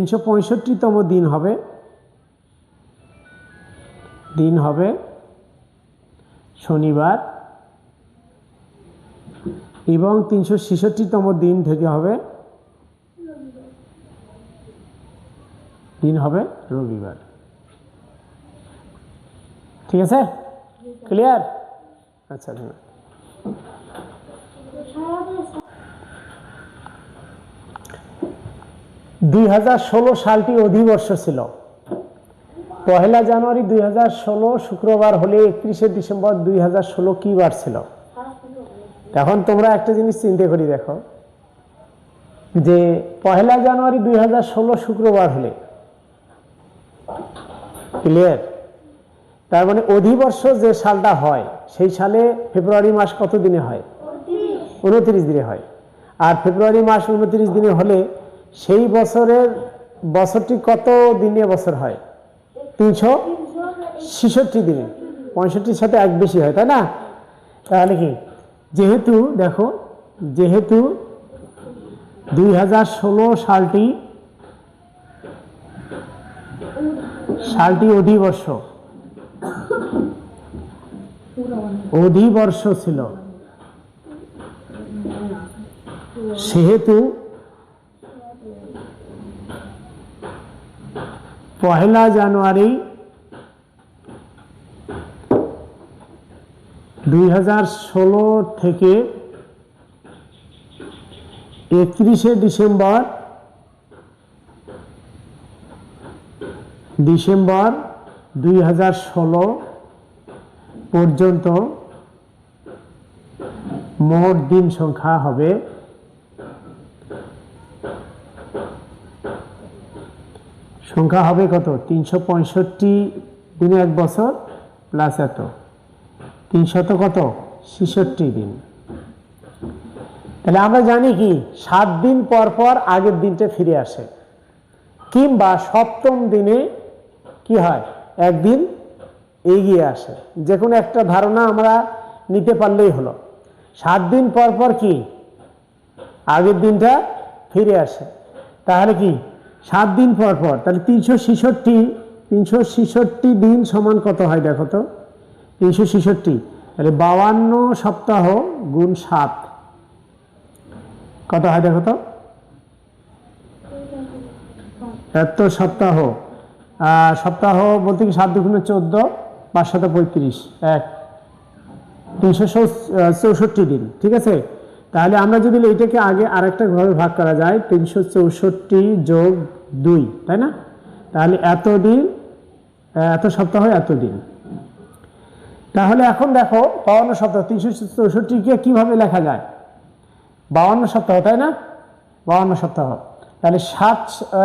365তম দিন হবে শনিবার এবং 366তম দিন থেকে হবে রবিবার। ঠিক আছে, ক্লিয়ার? আচ্ছা, 2016 সালটি অধিবর্ষ ছিল। 1 জানুয়ারি 2016 শুক্রবার হলে 31 ডিসেম্বর 2016 কি বার ছিল? এখন তোমরা একটা জিনিস চিন্তা করি দেখো, যে 1 জানুয়ারি 2016 শুক্রবার হলে, ক্লিয়ার? তার মানে অধিবর্ষ যে সালটা হয় সেই সালে ফেব্রুয়ারি মাস কত দিনে হয়? 29 দিনে হয়। আর ফেব্রুয়ারি মাস 29 দিনে হলে সেই বছরটি কত দিনে বছর হয়? 366 দিনে। 65-র সাথে এক বেশি হয়, তাই না? তাহলে কি, যেহেতু 2016 সালটি অধিবর্ষ ছিল, সেহেতু 1 জানুয়ারি 2016 থেকে 31 ডিসেম্বর 2016 পর্যন্ত মোট দিন সংখ্যা হবে কত? 365 দিনে এক বছর প্লাস এত 366 দিন। তাহলে আমরা জানি কি 7 দিন পর পর আগের দিনটা ফিরে আসে, কিংবা 7ম দিনে কি হয়, একদিন এগিয়ে আসে। যে কোনো একটা ধারণা আমরা নিতে পারলেই হলো। 7 দিন পর পর কি আগের দিনটা ফিরে আসে। তাহলে কি 7 দিন পর পর, তাহলে 366 দিন সমান কত হয় দেখো তো? 366, তাহলে 52 সপ্তাহ গুণ 7 কত হয় দেখো তো? এত সপ্তাহ। সপ্তাহ বলতে কি 7 দুগুণে 14, 5 7 35, 364 দিন। ঠিক আছে, তাহলে আমরা যদি এইটাকে আগে আরেকটা ভাবে ভাগ করা যায়, 364 যোগ 2, তাই না? তাহলে এত দিন, এত সপ্তাহ, এত দিন। তাহলে এখন দেখো 52 সপ্তাহ, 364কে কিভাবে লেখা যায়? 52 সপ্তাহ, তাই না? 52 সপ্তাহ। তাহলে 7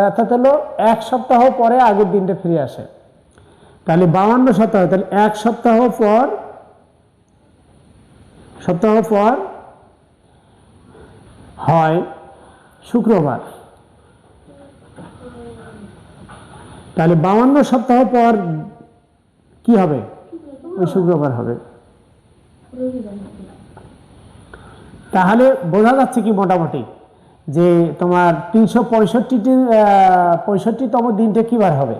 অর্থাৎ হলো 1 সপ্তাহ পরে আগের দিনটা ফিরে আসে। তাহলে 52 সপ্তাহ, তাহলে 1 সপ্তাহ পর হয় শুক্রবার। তাহলে 52 সপ্তাহ পর কি হবে? ওই শুক্রবার হবে। তাহলে বোঝা যাচ্ছে কি মোটামুটি যে তোমার 365তম দিনটা কি বার হবে?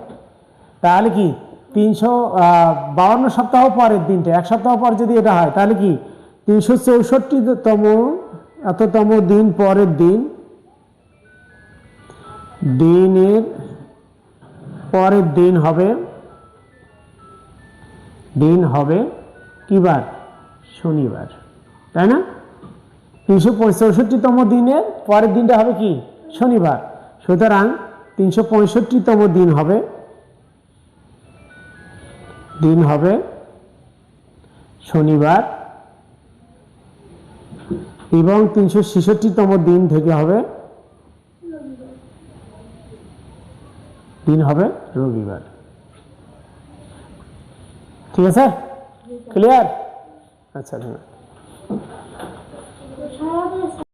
তাহলে কি 352 সপ্তাহ পরের দিনটা, 1 সপ্তাহ পর যদি এটা হয়, তাহলে কি 364তম দিন পরের দিনের পরের দিন হবে কি বার? শনিবার, তাই না? 365তম দিনের পরের দিনটা হবে কি? শনিবার। সুতরাং 365তম দিন হবে শনিবার এবং 366তম দিন থেকে হবে রবিবার। ঠিক আছে, ক্লিয়ার? আচ্ছা।